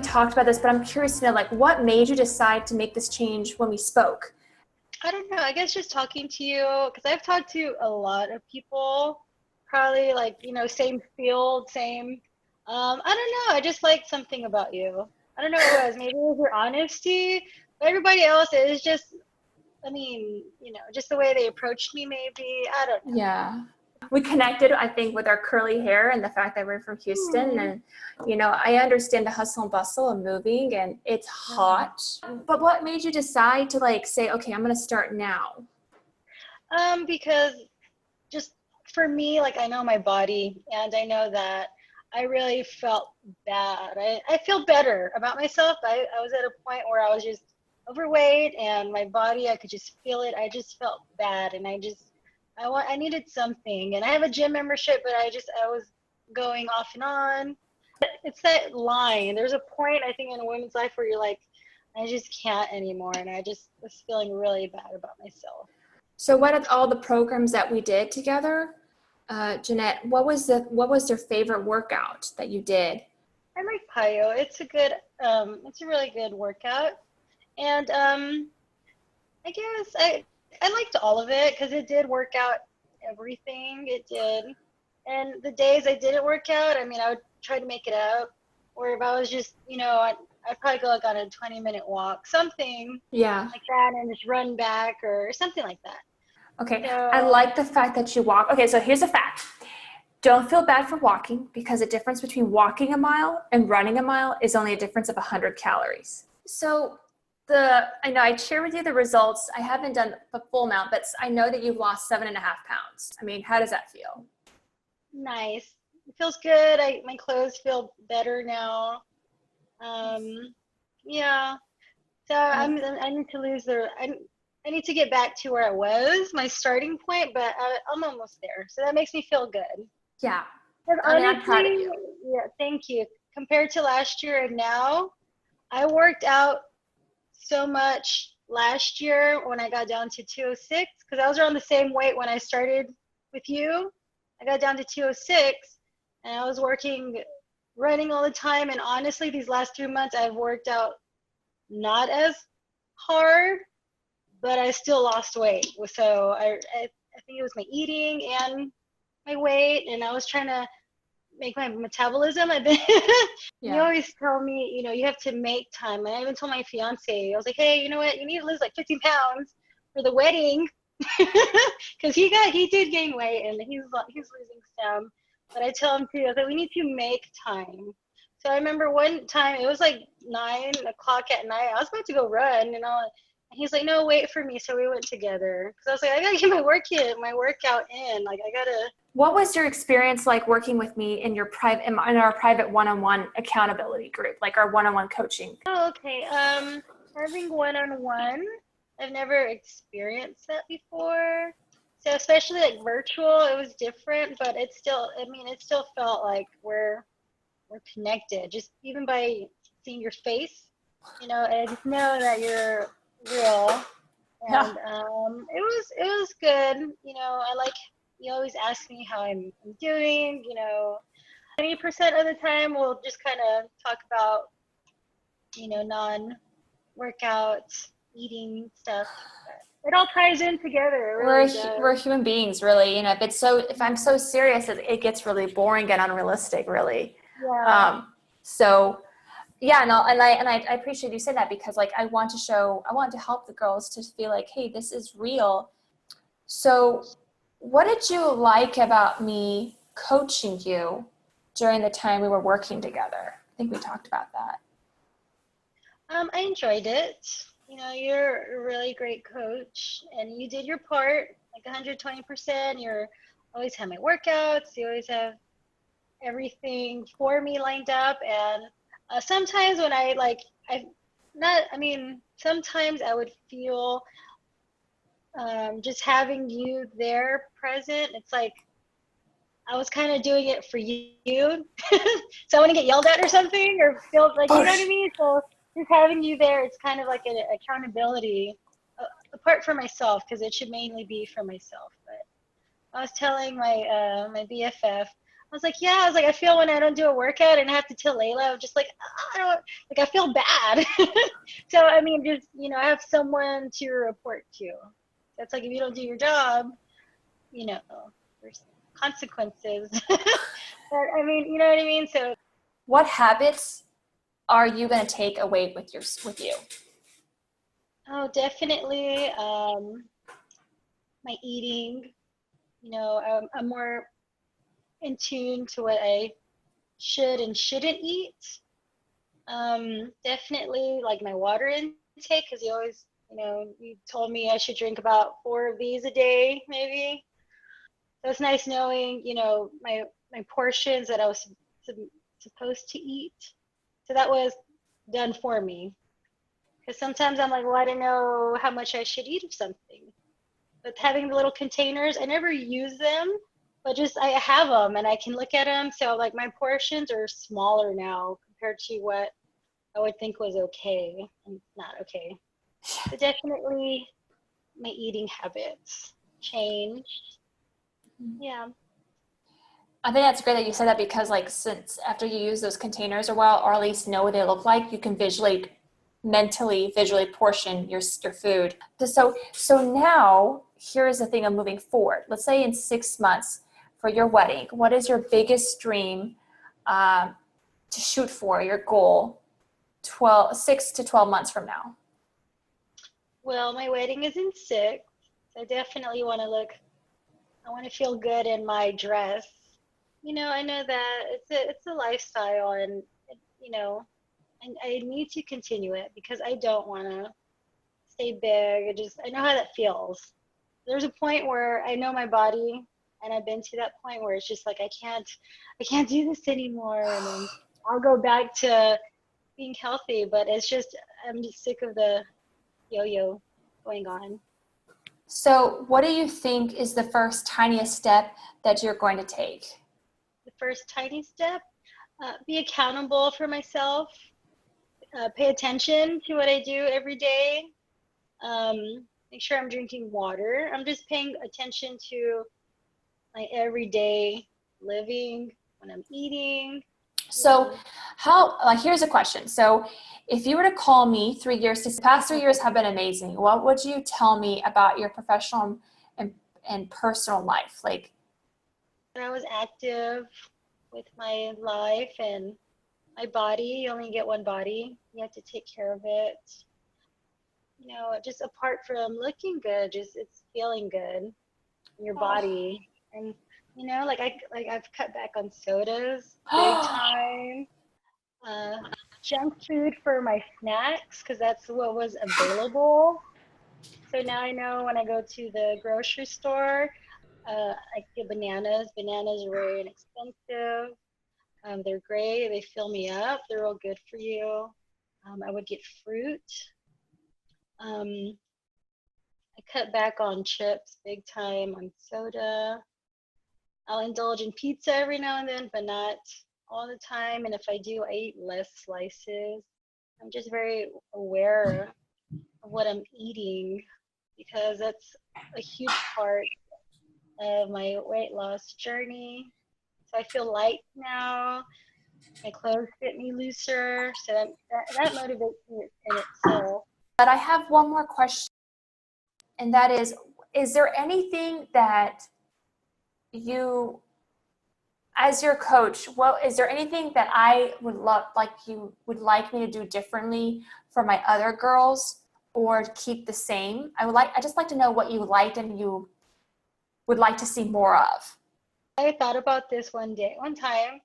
talked about this, but I'm curious to know, like, what made you decide to make this change when we spoke? I don't know. I guess just talking to you, because I've talked to a lot of people, probably like, same field, same. I don't know. I just liked something about you. I don't know what it was. Maybe it was your honesty. But everybody else is just, just the way they approached me, maybe. I don't know. Yeah. We connected, I think, with our curly hair and the fact that we're from Houston. And, I understand the hustle and bustle of moving, and it's hot. But what made you decide to, like, say, okay, I'm going to start now? Because just for me, like, I know my body, and I know that I really felt bad. I feel better about myself. I was at a point where I was just overweight, and my body, I could just feel it. I just felt bad, and I needed something. And I have a gym membership, but I was going off and on. It's that line. There's a point, I think, in a woman's life where you're like, I just can't anymore. And I just was feeling really bad about myself. So what of all the programs that we did together, Jannette, what was your favorite workout that you did? I like Payo. It's a really good workout. And I guess I liked all of it because it did work out everything. It did. And the days I didn't work out, I would try to make it up. Or if I was just, I'd probably go like on a 20-minute walk, something like that, and just run back or something like that. Okay, so, I like the fact that you walk. Okay, so here's a fact. Don't feel bad for walking, because the difference between walking a mile and running a mile is only a difference of 100 calories. So I know I shared with you the results. I haven't done the full amount, but I know that you've lost 7.5 pounds. How does that feel? Nice. It feels good. My clothes feel better now. Yeah. So I need to lose I need to get back to where I was, my starting point, but I'm almost there. So that makes me feel good. Yeah. Honestly, I'm proud of you. Yeah, thank you. Compared to last year and now, I worked out so much last year when I got down to 206, because I was around the same weight when I started with you. I got down to 206, and I was running all the time. And honestly, these last 3 months, I've worked out not as hard, but I still lost weight. So I think it was my eating and my weight, and I was trying to make my metabolism. You always tell me, you have to make time. And I even told my fiance, I was like, hey, you know what? You need to lose like 15 pounds for the wedding, because he did gain weight, and he's losing some. But I tell him too, I was like, we need to make time. So I remember one time, it was like 9 o'clock at night. I was about to go run, and he's like, no, wait for me. So we went together, because I was like, I gotta get my workout in. Like, I gotta. What was your experience like working with me in our private one-on-one accountability group, like our one-on-one coaching? Oh, okay. Having one-on-one, I've never experienced that before. So especially like virtual, it was different, but it still felt like we're connected, just even by seeing your face, and I just know that you're real. And it was good. I like, you always ask me how I'm doing. 20% of the time we'll just kind of talk about non-workout eating stuff. It all ties in together. We're human beings, really. If I'm so serious, it gets really boring and unrealistic, really. Yeah. I appreciate you saying that, because like I want to help the girls to feel like, hey, this is real. So what did you like about me coaching you during the time we were working together? I think we talked about that. I enjoyed it. You're a really great coach, and you did your part like 120%. You always have my workouts. You always have everything for me lined up. And sometimes when sometimes I would feel just having you there present, it's like I was kind of doing it for you. So I want to get yelled at or something, or feel like, you know what I mean? So just having you there, it's kind of like an accountability apart from myself, because it should mainly be for myself. But I was telling my BFF, was like, yeah, I was like, I feel when I don't do a workout and I have to tell Layla, I'm just like, I don't, like, I feel bad. So, I mean, just, I have someone to report to. That's like, if you don't do your job, there's consequences. But I mean, you know what I mean? So, what habits are you going to take away with you? oh, definitely my eating. I'm more in tune to what I should and shouldn't eat. Definitely like my water intake, because you always, you told me I should drink about 4 of these a day, maybe. So it's nice knowing, my portions that I was supposed to eat. So that was done for me. Because sometimes I'm like, well, I don't know how much I should eat of something. But having the little containers, I never use them, but just I have them and I can look at them. So like my portions are smaller now compared to what I would think was okay and not okay. So definitely my eating habits changed. Yeah. I think that's great that you said that, because like, since after you use those containers a while, or at least know what they look like, you can mentally visually portion your food. So now here's the thing of moving forward. Let's say in 6 months for your wedding, what is your biggest dream to shoot for, your goal 6 to 12 months from now? Well, my wedding is in 6. So I definitely want to feel good in my dress. I know that it's a lifestyle, and and I need to continue it because I don't want to stay big. I know how that feels. There's a point where I know my body, and I've been to that point where it's just like I can't do this anymore, and then I'll go back to being healthy. But I'm just sick of the yo-yo going on. So what do you think is the first tiniest step that you're going to take? The first tiny step, be accountable for myself. Pay attention to what I do every day. Make sure I'm drinking water. I'm just paying attention to my everyday living, when I'm eating. So here's a question. So if you were to call me 3 years, the past 3 years have been amazing, what would you tell me about your professional and personal life? Like, I was active with my life and my body. You only get one body. You have to take care of it. Just apart from looking good, just it's feeling good in your body. And I've cut back on sodas big time. Junk food for my snacks, because that's what was available. So now I know when I go to the grocery store, I get bananas. Bananas are very inexpensive. They're great. They fill me up. They're all good for you. I would get fruit. I cut back on chips big time, on soda. I'll indulge in pizza every now and then, but not all the time. And if I do, I eat less slices. I'm just very aware of what I'm eating, because that's a huge part of my weight loss journey. So I feel light now. My clothes fit me looser. So that motivates me in itself. but I have one more question, and that is there anything that you, as your coach, is there anything that I would love, like you would like me to do differently for my other girls, or keep the same? I just like to know what you liked and you would like to see more of. I thought about this one time,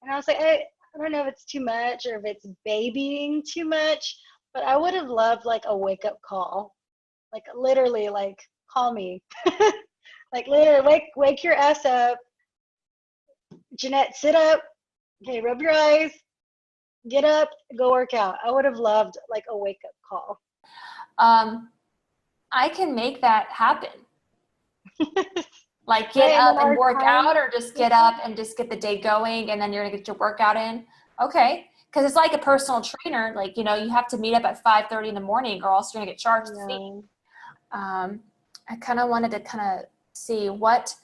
and I was like, I don't know if it's too much or if it's babying too much, but I would have loved like a wake up call, like literally, like call me, like literally wake your ass up, Jannette, sit up, okay, rub your eyes, get up, go work out. I would have loved like a wake up call. I can make that happen. Like get up and work out, or just get up and just get the day going, and then you're gonna get your workout in. Okay. Because it's like a personal trainer. Like, you have to meet up at 5:30 in the morning, or else you're gonna get charged the fee. I kind of wanted to see what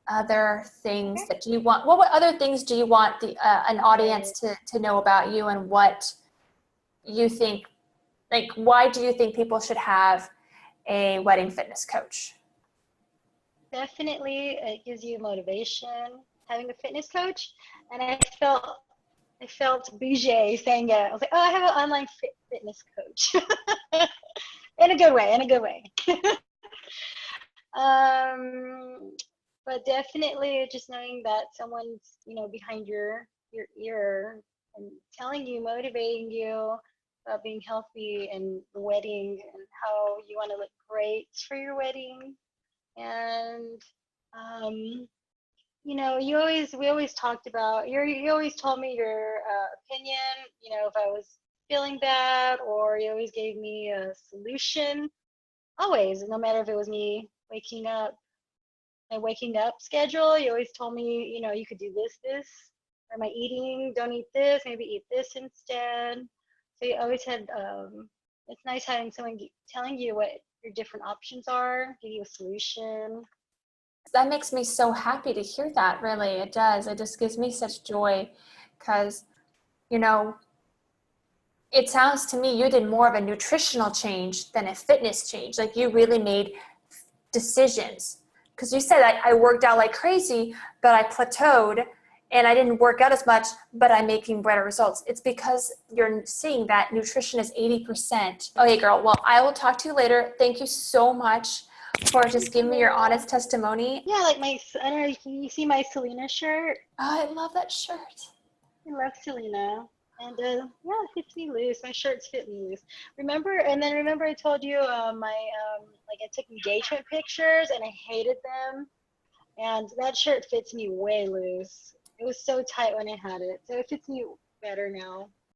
other things that do you want? What other things do you want the an audience to know about you, and what you think? Like, why do you think people should have a wedding fitness coach? Definitely, it gives you motivation having a fitness coach, and I felt bougie saying it. I was like, oh, I have an online fitness coach. In a good way, in a good way. But definitely just knowing that someone's, behind your ear and telling you, motivating you about being healthy and the wedding and how you want to look great for your wedding. And we always talked about, you always told me your opinion, if I was feeling bad, or you always gave me a solution, always, no matter if it was me my waking up schedule. You always told me, you could do this, or am I eating, don't eat this, maybe eat this instead. So you always had, it's nice having someone telling you what your different options are, give you a solution. That makes me so happy to hear that, really. It does. It just gives me such joy because, it sounds to me you did more of a nutritional change than a fitness change. Like, you really made decisions. Because you said I worked out like crazy, but I plateaued and I didn't work out as much, but I'm making better results. It's because you're seeing that nutrition is 80%. Okay, girl. Well, I will talk to you later. Thank you so much for just giving me your honest testimony. Yeah, like I don't know, can you see my Selena shirt? Oh, I love that shirt. I love Selena. And yeah, it fits me loose. My shirts fit me loose. Remember I told you I took engagement pictures and I hated them. And that shirt fits me way loose. It was so tight when I had it. So it fits me better now.